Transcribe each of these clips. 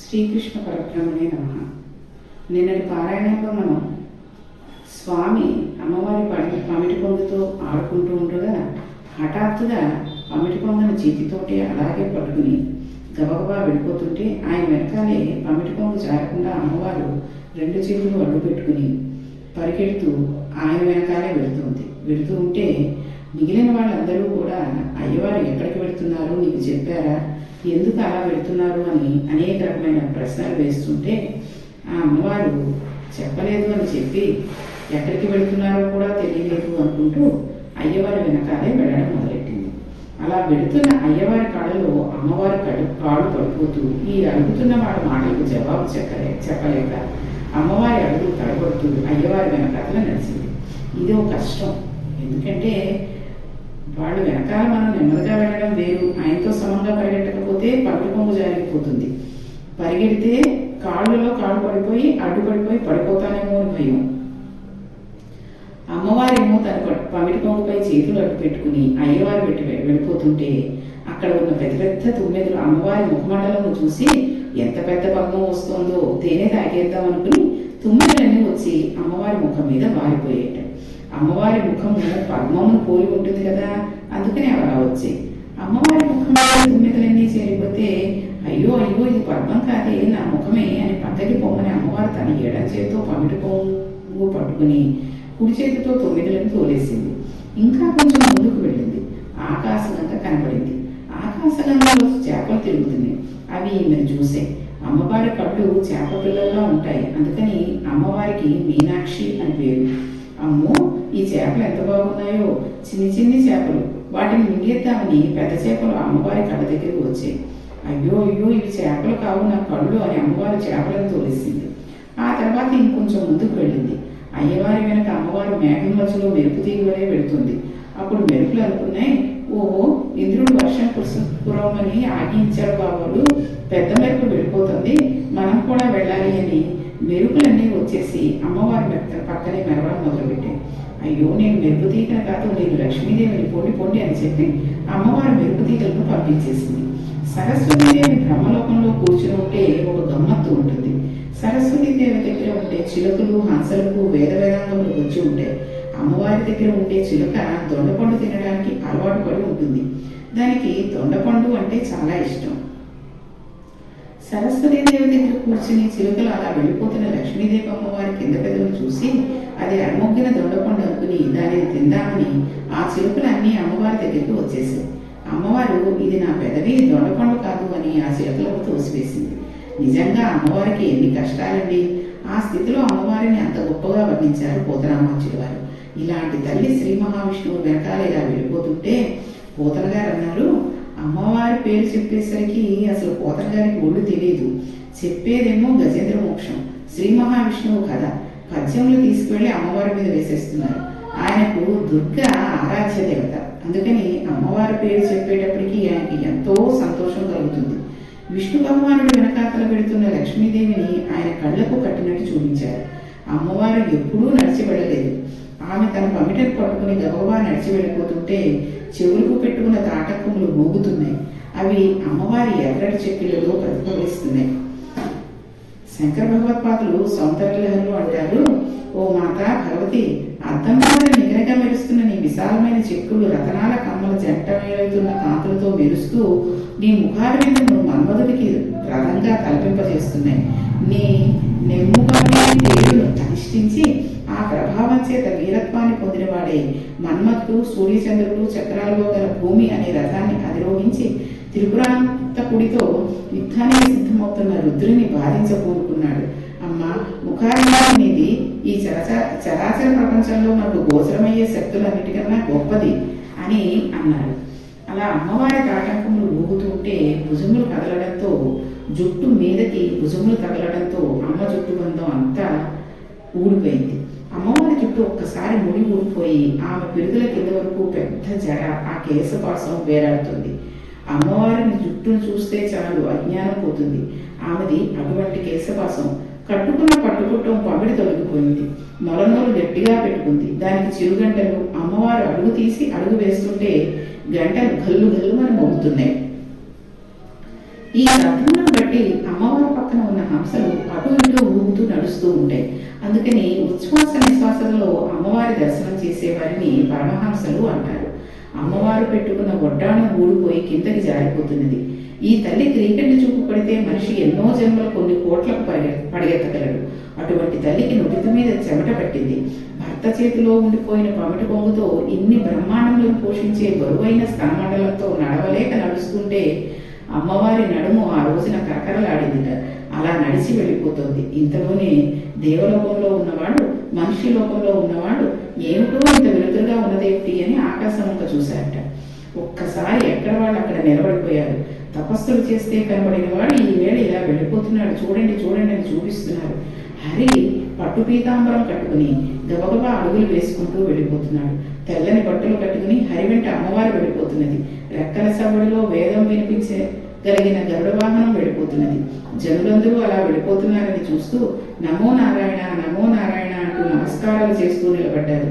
శ్రీకృష్ణ పరబ్రహ్మణే నమః. నిన్నటి పారాయణంలో మనం స్వామి అమ్మవారి పమిటి పొంగుతో ఆడుకుంటూ ఉండగా హఠాత్తుగా పమిటి పొంగను చేతితోటి అలాగే పట్టుకుని గబగబా వెళ్ళిపోతుంటే ఆయన వెనకాలే పమిటి పొంగు జారకుండా అమ్మవారు రెండు చేతులు అడ్డు పెట్టుకుని పరిగెడుతూ ఆయన వెనకాలే వెళుతూ ఉంటే మిగిలిన వాళ్ళందరూ కూడా అయ్యవారు ఎక్కడికి వెళుతున్నారు, నీకు చెప్పారా, ఎందుకు అలా వెళుతున్నారు అని అనేక రకమైన ప్రశ్నలు వేస్తుంటే ఆ అమ్మవారు చెప్పలేదు అని చెప్పి ఎక్కడికి వెళుతున్నారో కూడా తెలియలేదు అనుకుంటూ అయ్యవారి వెనకాలే వెళ్ళడం మొదలెట్టింది. అలా వెళుతున్న అయ్యవారి కాళ్ళలో అమ్మవారి కాళ్ళు పడిపోతూ ఈ అడుగుతున్న వాళ్ళ మాటలకు జవాబు చెప్పలేక అమ్మవారి అడుగు తడబడుతూ అయ్యవారి వెనకాల నడిచింది. ఇదో కష్టం, ఎందుకంటే వాళ్ళు వెనకాల మనం నెమ్మదిగా వెళ్ళడం వేరు, ఆయనతో సమంగా పరిగెట్టకపోతే పట్టు కొంగు జారిపోతుంది, పరిగెడితే కాళ్ళలో కాళ్ళు పడిపోయి అడ్డుపడిపోయి పడిపోతానేమో అని భయం. అమ్మవారేమో తన పమిటి కొంగుపై చేతులు అడ్డు పెట్టుకుని అయ్యవారు వెళ్ళిపోతుంటే అక్కడ ఉన్న పెద్ద పెద్ద తుమ్మెదలు అమ్మవారి ముఖమండలను చూసి ఎంత పెద్ద పద్మం వస్తుందో తేనె తాగేద్దాం అనుకుని తుమ్మెదలన్నీ వచ్చి అమ్మవారి ముఖం మీద వారిపోయేట. అమ్మవారి ముఖము పద్మమును పోలి ఉంటుంది కదా, అందుకని అలా వచ్చాయి. అమ్మవారి ముఖం మీద తుమ్మెదలన్నీ చేరిపోతే అయ్యో అయ్యో ఇది పద్మం కాదే, నా ముఖమే అని పక్కకి పొమ్మని అమ్మవారు తన ఎడం చేతితో పమిటి పొంగు పట్టుకుని కుడి చేతితో తుమ్మెదలను తోలేసింది. ఇంకా కొంచెం ముందుకు వెళ్ళింది. ఆకాశగంగా కనబడింది. ఆకాశగంగలో చేపలు తిరుగుతున్నాయి. అవి ఈమెను చూసాయి. అమ్మవారి కళ్ళు చేప పిల్లల్లా ఉంటాయి, అందుకని అమ్మవారికి మీనాక్షి అని పేరు. అమ్మో, ఈ చేపలు ఎంత బాగున్నాయో, చిన్ని చిన్ని చేపలు, వాటిని మింగేద్దామని పెద్ద చేపలు అమ్మవారి కళ్ళ దగ్గరికి వచ్చాయి. అయ్యో అయ్యో ఇవి చేపలు కావు, నా కళ్ళు అని అమ్మవారి చేపలను తోలేసింది. ఆ తర్వాత ఇంకొంచెం ముందుకు వెళ్ళింది. అయ్యవారి వెనక అమ్మవారి మేఘం మధ్యలో మెరుపు తీగలే వెళుతుంది. అప్పుడు మెరుపులు అనుకున్నాయి, ఓహో ఇంద్రుడు వర్షం కురవమని ఆజ్ఞించాడు బాబులు, పెద్ద మెరుపు వెళ్ళిపోతుంది, మనం కూడా వెళ్ళాలి అని మెరుపులన్నీ వచ్చేసి అమ్మవారి పక్కనే మెరవడం మొదలుపెట్టాయి. అయ్యో నేను మెరుపు తీగను కాదు, నేను లక్ష్మీదేవిని పొండి అని చెప్పి అమ్మవారి మెరుపు తీగలను పంపించేసింది. సరస్వతీదేవి బ్రహ్మలోకంలో కూర్చుని ఉంటే ఒక గమ్మత్తు ఉంటుంది. సరస్వతీదేవి దగ్గర ఉంటే చిలుకలు హంసలకు వేదాంగములు వచ్చి ఉంటాయి. అమ్మవారి దగ్గర ఉంటే చిలుక దొండపండు తినడానికి అలవాటు పడి ఉంటుంది. దానికి దొండపండు అంటే చాలా ఇష్టం. సరస్వతీదేవి దగ్గర కూర్చుని చిలుకలు అలా వెళ్ళిపోతున్న లక్ష్మీదేవి అమ్మవారి కింద పెదవులు చూసి అది అమ్మొగ్గిన దొండపండు అనుకుని దానిని తిందామని ఆ చిలుకలన్నీ అమ్మవారి దగ్గరికి వచ్చేసాయి. అమ్మవారు ఇది నా పెదవి దొండపండు కాదు అని ఆ చిలుకలకు తోసివేసింది. నిజంగా అమ్మవారికి ఎన్ని కష్టాలండి. ఆ స్థితిలో అమ్మవారిని అంత గొప్పగా వర్ణించారు పోతరామాచుల వారు. ఇలాంటి తల్లి శ్రీ మహావిష్ణువు వెనకాల ఇలా వెళ్ళిపోతుంటే పోతన గారు అన్నారు, అమ్మవారి పేరు చెప్పేసరికి అసలు పోతన గారికి ఒళ్ళు తెలియదు, చెప్పేదేమో గజేంద్ర మోక్షం, శ్రీ మహావిష్ణువు కథ పద్యంలో తీసుకువెళ్ళి అమ్మవారి మీద వేసేస్తున్నారు. ఆయనకు దుర్గా ఆరాధ్య దేవత, అందుకని అమ్మవారి పేరు చెప్పేటప్పటికి ఆయనకి ఎంతో సంతోషం కలుగుతుంది. విష్ణు భగవానుడు వెనకాతల పెడుతున్న లక్ష్మీదేవిని ఆయన కళ్ళకు కట్టినట్టు చూపించారు. అమ్మవారు ఎప్పుడూ నడిచి వెళ్ళలేదు. ఆమె తన పమిటను పట్టుకుని గబగబా నడిచి వెళ్ళిపోతుంటే చెవులకు పెట్టుకున్న తాటకములు మోగుతున్నాయి. అవి అమ్మవారి ఎర్రటి చెక్కిలలో ప్రతిఫలిస్తున్నాయి. శంకర భగవత్పాదులు సౌందర్యలహరిలో అంటారు, ఓ మాత భగవతి, అద్దం మీద నిగరగా మెరుస్తున్న నీ విశాలమైన చెక్కులు రతనాల కమ్మల జంట వేలుతున్న కాంతులతో మెరుస్తూ నీ ముఖాల మీద నువ్వు మన్మధుడికి రథంగా కల్పింపజేస్తున్నాయి. నీ నెమ్ముగానే దేవుడు అధిష్ఠించి ఆ ప్రభావం చేత వీరత్వాన్ని పొందినవాడే మన్మధుడు సూర్యచంద్రుడు చక్రాలలో గల భూమి అనే రథాన్ని అధిరోహించి త్రిపురాంతకుడితో యుద్ధానికి సిద్ధమవుతున్న రుద్రుని బాధించకూరుకున్నాడు. అమ్మ ముఖారమీది ఈ చరాచర ప్రపంచంలో మనకు గోచరమయ్యే శక్తులన్నిటికన్నా గొప్పది అని అన్నాడు. అలా అమ్మవారి తాటంకములు ఊగుతుంటే భుజములు కదలడంతో జుట్టు మీదకి భుజములు కదలడంతో అమ్మ జుట్టు బంధం అంతా ఊడిపోయింది. అమ్మవారి జుట్టు ఒక్కసారి ముడి ఊడిపోయి ఆమె పిరుదుల కింద వరకు పెద్ద జడ ఆ కేశపాసం వేలాడుతుంది. అమ్మవారిని జుట్టును చూస్తే చాలు అజ్ఞానం పోతుంది. ఆమెది అటువంటి కేశపాసం. కట్టుకున్న పట్టుకుట్టం పమిడి తొలగిపోయింది. మొలనోలు గట్టిగా పెట్టుకుంది. దానికి చిరుగంటలు. అమ్మవారు అడుగు తీసి అడుగు వేస్తుంటే గంటలు గల్లు గల్లు అని మోగుతున్నాయి. ఈ రథంలో బట్టి అమ్మవారి పక్కన ఉన్న హంసలు అటు ఇటు ఊగుతూ నడుస్తూ ఉంటాయి. అందుకని ఉచ్ఛ్వాస నిశ్వాసంలో అమ్మవారి దర్శనం చేసేవారిని పరమహంసలు అంటారు. అమ్మవారు పెట్టుకున్న ఒడ్డాణం ఊడిపోయి కిందకి జారిపోతున్నది. ఈ తల్లి క్రీకంటి చూపు పడితే మనిషి ఎన్నో జన్మలు కొన్ని కోట్లకు పడగెత్తగలడు. అటువంటి తల్లికి నుడిత మీద చెమట పట్టింది. భర్త చేతిలో ఉండిపోయిన పమిటి కొంగుతో ఇన్ని బ్రహ్మాండములను పోషించే బరువైన స్థనమండలంతో నడవలేక నడుస్తుంటే అమ్మవారి నడుము ఆ రోజున కరకరలాడిందిట. అలా నడిచి వెళ్ళిపోతుంది. ఇంతలోనే దేవలోకంలో ఉన్నవాడు మనిషి లోకంలో ఉన్నవాడు ఏమిటో ఇంత వెలుతురుగా ఉన్నదేమిటి అని ఆకాశం వంక చూశారట. ఒక్కసారి ఎక్కడ వాళ్ళు అక్కడ నిలబడిపోయారు. తపస్సులు చేస్తే కనబడిన వాడు ఈ వేళ ఇలా వెళ్ళిపోతున్నాడు, చూడండి చూడండి అని చూపిస్తున్నారు. హరి పట్టు పీతాంబరం కట్టుకుని గబగబా అడుగులు వేసుకుంటూ వెళ్ళిపోతున్నాడు. తెల్లని బట్టలు కట్టుకుని హరి వెంట అమ్మవారు వెళ్ళిపోతున్నది. రెక్కల సవ్వడిలో వేదం వినిపించగలిగిన గరుడ వాహనం వెళ్ళిపోతున్నది. జనులందరూ అలా వెళ్ళిపోతున్నారని చూస్తూ నమో నారాయణ నమో నారాయణ అంటూ నమస్కారాలు చేస్తూ నిలబడ్డారు.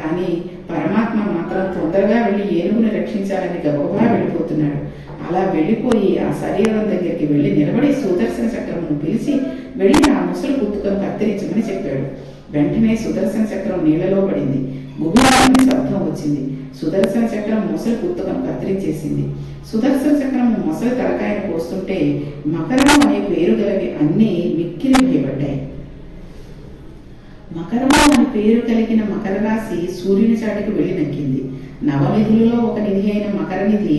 కానీ పరమాత్మ మాత్రం తొందరగా వెళ్ళి ఏనుగుని రక్షించాలని గబగబా వెళ్ళిపోతున్నాడు. అలా వెళ్ళిపోయి ఆ శరీరం దగ్గరికి వెళ్ళి నిలబడి సుదర్శన చక్రమును పిలిచి వెళ్ళి ఆ ముసలి కుత్తుకను కత్తిరించమని చెప్పాడు. వెంటనే సుదర్శన చక్రం నీళ్లలో పడింది. గుబురాన్ని శబ్దం వచ్చింది. సుదర్శన చక్రం ముసలి కుత్తుకను కత్తిరించేసింది. సుదర్శన చక్రం ముసలి తలకాయను కోస్తుంటే మకరం అనే పేరు గలవి అన్నీ మిక్కిలి భయపడ్డాయి. మకరము అని పేరు కలిగిన మకర రాశి సూర్యుని చాటుకు వెళ్ళి నక్కింది. నవనిధులలో ఒక నిధి అయిన మకర నిధి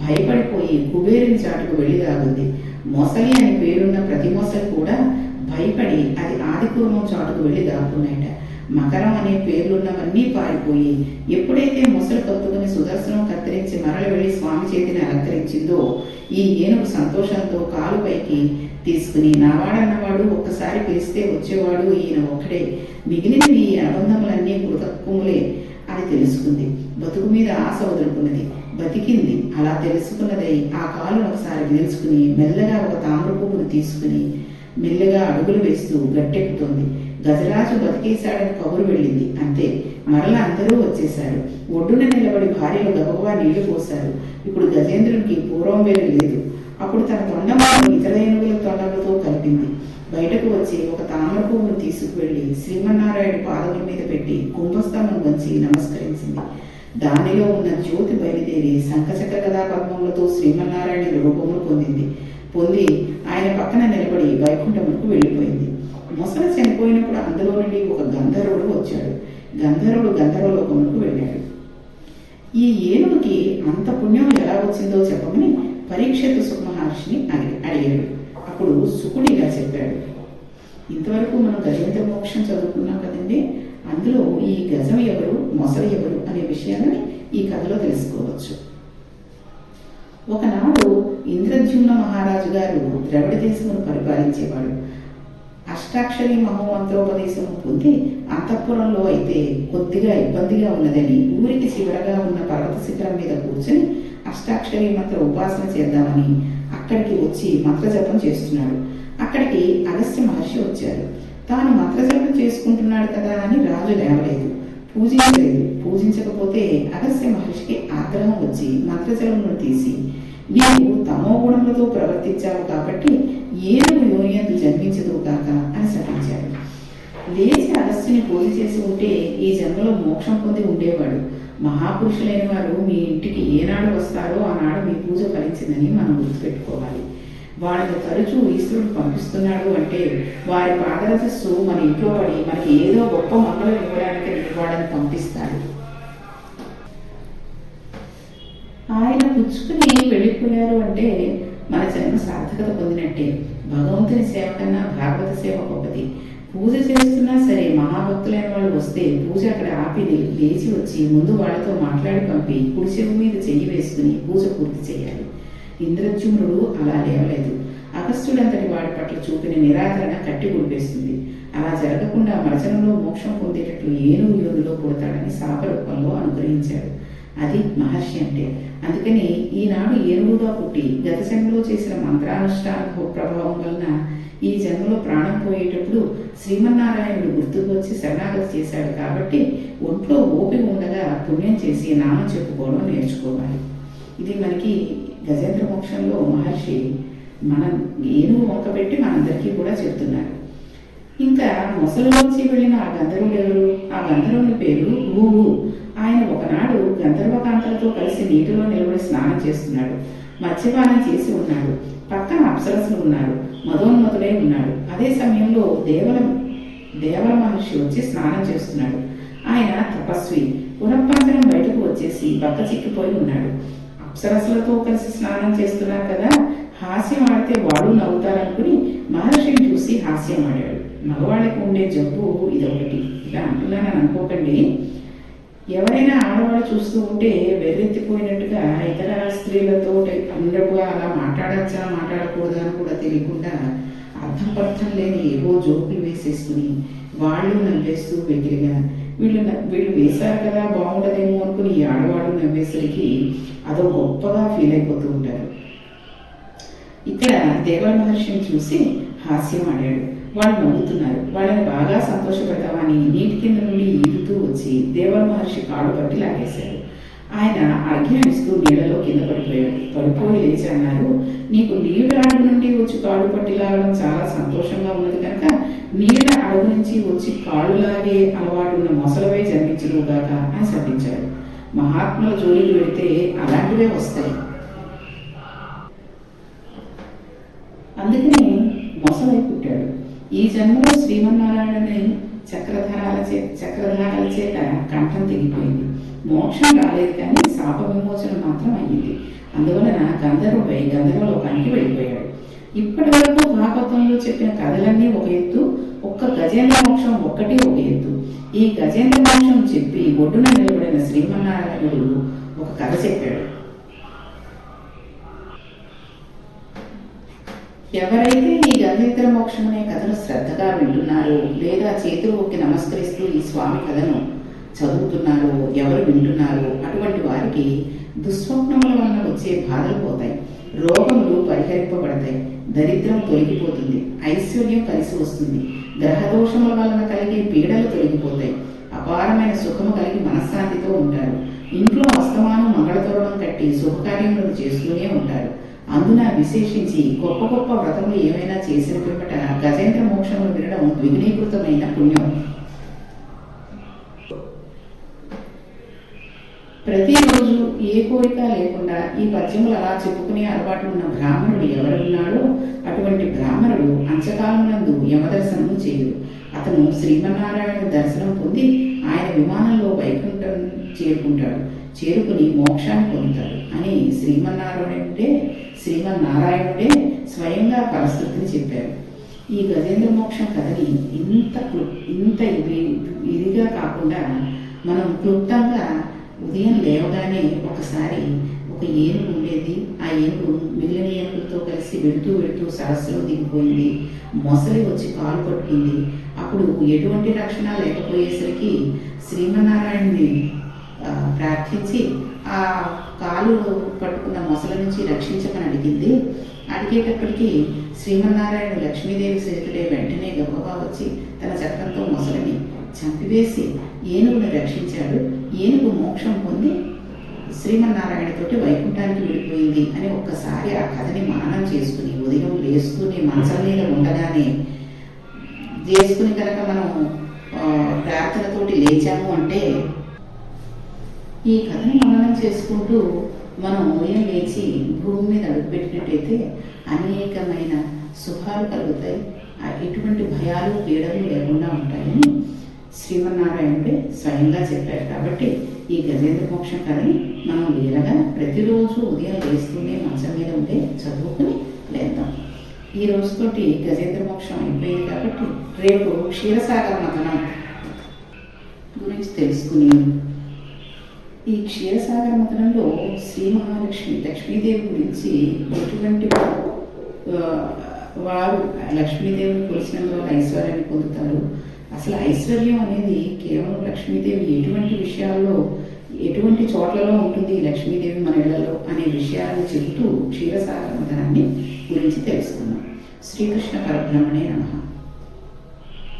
భయపడిపోయి కుబేరుని చాటుకు వెళ్ళి దాగుంది. మొసలి అని పేరున్న ప్రతి మొసలి కూడా భయపడి అది ఆదికూర్మం చాటుకు వెళ్ళి దాక్కున్నాయట. మకరం అనే పేర్లున్నవన్నీ పారిపోయి ఎప్పుడైతే మొసలు కత్తుకుని సుదర్శనం కత్తిరించి మరల వెళ్ళి స్వామి చేతిని అలంకరించిందో ఈ ఏనుగు సంతోషంతో కాలు పైకి తీసుకుని నావాడన్నవాడు ఒక్కసారి పిలిస్తే వచ్చేవాడు ఈయన ఒక్కడే, మిగిలినవి ఈ అనుబంధములన్నీ కృతక్కుములే అని తెలుసుకుంది. బతుకు మీద ఆశ వదులుకున్నది. బతికింది. అలా తెలుసుకున్నదై ఆ కాలును ఒకసారి నిలుచుకుని మెల్లగా ఒక తామర పువ్వును తీసుకుని మెల్లగా అడుగులు వేస్తూ గట్టెక్కుతోంది. గజరాజు బతికేశాడని కబురు వెళ్ళింది. అంతే. మరలా అందరూ వచ్చేశారు. ఒడ్డున నిలబడి భార్యలు గబగబా నీళ్లు పోశారు. ఇప్పుడు గజేంద్రునికి పూర్వం వేలు లేదు. అప్పుడు తన తొండములను ఇతర ఏనుగుల తొండములతో కలిపింది. బయటకు వచ్చి ఒక తామర పువ్వును తీసుకువెళ్లి శ్రీమన్నారాయణ పాదముల మీద పెట్టి కుంభస్థానం వంచి నమస్కరించింది. దానిలో ఉన్న జ్యోతి బయలుదేరి శంఖచక్ర గదా పద్మములతో శ్రీమన్నారాయణ రూపమును పొంది ఆయన పక్కన నిలబడి వైకుంఠములకు వెళ్ళిపోయింది. మొసల చనిపోయినప్పుడు అందులో నుండి ఒక గంధర్వుడు వచ్చాడు. గంధర్వుడు గంధర్వలోకములకు వెళ్ళాడు. ఈ ఏనుగుకి అంత పుణ్యం ఎలా వచ్చిందో చెప్పమని పరీక్షితు సుఖ మహర్షిని అడిగాడు. అప్పుడు శుకుడు ఇలా చెప్పాడు. ఇంతవరకు మనం గజేంద్ర మోక్షం చదువుకున్నాం కదండి. అందులో ఈ గజం ఎవరు మొసలి ఎవరు అనే విషయాలని ఈ కథలో తెలుసుకోవచ్చు. ఒకనాడు ఇంద్రద్యుమ్న మహారాజు గారు ద్రవిడ దేశమును పరిపాలించేవాడు. అష్టాక్షరి మహోమంత్రోపదేశం పొంది అంతఃపురంలో అయితే కొద్దిగా ఇబ్బందిగా ఉన్నదని ఊరికి చివరగా ఉన్న పర్వత శిఖరం మీద కూర్చొని అష్టాక్షరి మంత్ర ఉపాసన చేద్దామని అక్కడికి వచ్చి మంత్రజపం చేస్తున్నాడు. అక్కడికి అగస్త్య మహర్షి వచ్చారు. తాను మంత్రజపం చేసుకుంటున్నాడు కదా అని రాజు లేవలేదు, పూజించలేదు. పూజించకపోతే అగస్త్య మహర్షికి ఆగ్రహం వచ్చి మంత్రజలమును తీసి, నీవు తమో గుణములతో ప్రవర్తించావు కాబట్టి ఏనుగు యోనియందు జన్మించదు కాక అని శపించాడు. లేచి అగస్త్యుని పూజ చేసి ఉంటే ఈ జన్మలో మోక్షం పొంది ఉండేవాడు. మహాపురుషులైన వారు మీ ఇంటికి ఏనాడు వస్తారో ఆనాడు మీ పూజ ఫలించిందని మనం గుర్తుపెట్టుకోవాలి. వాళ్ళని తరచూ ఈశ్వరుడు పంపిస్తున్నాడు అంటే వారి పాదరశస్సు మన ఇంట్లో పడి మనకి ఏదో గొప్ప మంగళం ఇవ్వడానికి వాళ్ళని పంపిస్తాడు. ఆయన పుచ్చుకుని వెళ్ళిపోయారు అంటే మన జన్మ సార్థకత పొందినట్టే. భగవంతుని సేవ కన్నా భాగవత సేవ గొప్పది. పూజ చేస్తున్నా సరే మహాభక్తులైన వాళ్ళు వస్తే పూజ అక్కడ ఆపి లేచి వచ్చి ముందు వాళ్ళతో మాట్లాడి పంపి కుడి చెవు మీద చెయ్యి వేసుకుని పూజ పూర్తి చేయాలి. ఇంద్రద్యుమ్నుడు అలా లేవలేదు. అగస్త్యుడంతటి వాడి పట్ల చూపిన నిరాదరణ కట్టి గుడిపేస్తుంది. అలా జరగకుండా మరచనంలో మోక్షం పొందేటట్లు ఏనుగు యోనిలో పుడతాడని శాపరూపంలో అనుగ్రహించాడు. అది మహర్షి అంటే. అందుకని ఈనాడు ఏనుగుగా పుట్టి గత జన్మలో చేసిన మంత్రానుష్ఠాన ప్రభావం వలన ఈ జన్మలో ప్రాణం పోయేటప్పుడు శ్రీమన్నారాయణుడు గుర్తుకు వచ్చి శరణాగతి చేశాడు కాబట్టి ఒంట్లో ఓపిక ఉండగా పుణ్యం చేసి నామం చెప్పుకోవడం నేర్చుకోవాలి. ఇది మనకి గజేంద్ర మోక్షంలో మహర్షి మనం ఏనుగు వంక పెట్టి మనందరికీ కూడా చెప్తున్నారు. ఇంకా మొసలిలోంచి వెళ్ళిన ఆ గంధర్వుడు ఎవరు? ఆ గంధర్వుని పేరు ఊహు. ఆయన ఒకనాడు గంధర్వకాంతలతో కలిసి నీటిలో నిలబడి స్నానం చేస్తున్నాడు. మద్యపానం చేసి ఉన్నాడు. పక్కన అప్సరసులు ఉన్నారు. మదోన్మతుడై ఉన్నాడు. అదే సమయంలో దేవల మహర్షి వచ్చి స్నానం చేస్తున్నాడు. ఆయన తపస్వి. పునఃపంచరం బయటకు వచ్చేసి బక్క చిక్కిపోయి ఉన్నాడు. అప్సరసులతో కలిసి స్నానం చేస్తున్నారు కదా, హాస్యం ఆడితే వాడు నవ్వుతారనుకుని మహర్షిని చూసి హాస్యం ఆడాడు. మగవాళ్ళకి ఉండే జబ్బు ఇదొకటి. ఇలా అంటున్నానని అనుకోకండి. ఎవరైనా ఆడవాళ్ళు చూస్తూ ఉంటే వెర్రెత్తిపోయినట్టుగా ఇతర స్త్రీలతో ఉండగా అలా మాట్లాడచ్చా మాట్లాడకూడదా అని కూడా తెలియకుండా అర్థం లేని ఏవో జోకులు వేసేసుకుని వాళ్ళు నవ్వేస్తూ వెగిరిగా వీళ్ళు వేశారు కదా బాగుండదేమో అనుకుని ఈ ఆడవాళ్ళు నవ్వేసరికి అదో గొప్పగా ఫీల్ అయిపోతూ ఉంటారు. ఇక్కడ దేవల మహర్షిని చూసి హాస్యం ఆడాడు. వాళ్ళు నవ్వుతున్నారు. వాళ్ళని బాగా సంతోషపెడతామని నీటి కింద నుండి ఈదుతూ వచ్చి దేవల మహర్షి కాడు పట్టి లాగేశాడు. ఆయన అజ్ఞానిస్తూ నీళ్లలో కింద పడిపోయాడు. పడిపోయి లేచి అన్నారు, నీకు నీళ్ళ అడుగు నుండి వచ్చి కాడు పట్టి లాగడం చాలా సంతోషంగా ఉన్నది కనుక నీళ్ల అడుగు నుంచి వచ్చి కాళ్ళు లాగే అలవాటు ఉన్న మొసలవే జన్మించరుగాక అని శపించాడు. మహాత్ముల జోలికి వెళితే అలాంటివే వస్తాయి. అందుకని మొసలై పుట్టాడు. ఈ జన్మలో శ్రీమన్నారాయణని చక్రధారాల చేత కంఠం తెగిపోయింది. మోక్షం రాలేదు కానీ శాప విమోచన మాత్రం అయ్యింది. అందువలన గంధర్వలోకానికి వెళ్ళిపోయాడు. ఇప్పటి వరకు భాగవతంలో చెప్పిన కథలన్నీ ఒక ఎత్తు, ఒక్క గజేంద్ర మోక్షం ఒక్కటి ఒక ఎత్తు. ఈ గజేంద్ర మోక్షం చెప్పి ఒడ్డున నిలబడిన శ్రీమన్నారాయణుడు ఒక కథ చెప్పాడు. ఎవరైతే ఈ గజేంద్ర మోక్షం అనే కథను శ్రద్ధగా వింటున్నారో లేదా చేతులు ఒక్కి నమస్కరిస్తూ ఈ స్వామి కథను చదువుతున్నారో, ఎవరు వింటున్నారో అటువంటి వారికి దుస్వప్నముల వలన వచ్చే బాధలు పోతాయి, రోగములు పరిహరింపబడతాయి, దరిద్రం తొలగిపోతుంది, ఐశ్వర్యం కలిసి వస్తుంది, గ్రహదోషముల వలన కలిగే పీడలు తొలగిపోతాయి, అపారమైన సుఖము కలిగి మనశ్శాంతితో ఉంటారు. ఇంట్లో అస్తమానం మంగళతోరణం కట్టి శుభకార్యములను చేస్తూనే ఉంటారు. అందున విశేషించి గొప్ప గొప్ప వ్రతములు ఏమైనా చేసిన పిమ్మట గజేంద్ర మోక్షములు వినడం ద్విగుణీకృతమైన పుణ్యం. ప్రతిరోజు ఏ కోరిక లేకుండా ఈ పద్యములు అలా చెప్పుకునే అలవాటు ఉన్న బ్రాహ్మణుడు ఎవరున్నాడో అటువంటి బ్రాహ్మణుడు అంచకాలమునందు యమదర్శనము చేయడు. అతను శ్రీమన్నారాయణ దర్శనం పొంది ఆయన విమానంలో వైకుంఠం చేరుకుని మోక్షాన్ని పొందుతాడు అని శ్రీమన్నారాయణుడే స్వయంగా ఫలశ్రుతిని చెప్పారు. ఈ గజేంద్ర మోక్షం కథని ఇంత ఇదిగా కాకుండా మనం క్లుప్తంగా ఉదయం లేవగానే ఒకసారి ఒక ఏనుగు ఉండేది. ఆ ఏనుగు మిగిలిన ఏనుగులతో కలిసి వెళుతూ సరస్సులో దిగిపోయింది. మొసలి వచ్చి కాలు పట్టుకుంది. అప్పుడు ఎటువంటి రక్షణ లేకపోయేసరికి శ్రీమన్నారాయణని ప్రార్థించి ఆ కాలు పట్టుకున్న మొసల నుంచి రక్షించమని అడిగింది. అడిగేటప్పటికీ శ్రీమన్నారాయణ లక్ష్మీదేవి సహితుడే వెంటనే గొప్పగా వచ్చి తన చక్రంతో మొసలిని చంపివేసి ఏనుగుని రక్షించాడు. ఏనుగు మోక్షం పొంది శ్రీమన్నారాయణతోటి వైకుంఠానికి వెళ్ళిపోయింది అని ఒక్కసారి ఆ కథని మననం చేసుకుని ఉదయం లేస్తూనే మనసం మీద ఉండగానే చేసుకుని కనుక మనం ప్రార్థనతోటి లేచాము అంటే ఈ కథని మననం చేసుకుంటూ మనం ఉదయం లేచి భూమి మీద అడుగుపెట్టినట్టయితే అనేకమైన శుభాలు కలుగుతాయి, ఎటువంటి భయాలు పీడలు లేకుండా ఉంటాయని శ్రీమన్నారాయణుడే స్వయంగా చెప్పారు. కాబట్టి ఈ గజేంద్ర మోక్షం కథని మనం లీలగా ప్రతిరోజు ఉదయం లేస్తూనే మంచం మీద ఉండే చదువుకుని లేద్దాం. ఈ రోజుతోటి గజేంద్ర మోక్షం అయిపోయింది కాబట్టి రేపు క్షీరసాగర మథనం గురించి తెలుసుకుని ఈ క్షీరసాగర మథనంలో శ్రీ మహాలక్ష్మి లక్ష్మీదేవి గురించి ఎటువంటి వారు లక్ష్మీదేవిని కొలిసినందువల్ల ఐశ్వర్యాన్ని పొందుతారు, అసలు ఐశ్వర్యం అనేది కేవలం లక్ష్మీదేవి ఎటువంటి విషయాల్లో ఎటువంటి చోట్లలో ఉంటుంది లక్ష్మీదేవి మన ఇళ్లలో అనే విషయాలను చెబుతూ క్షీరసాగర మథనాన్ని గురించి తెలుసుకున్నాం. శ్రీకృష్ణ పరబ్రహ్మణే నమః.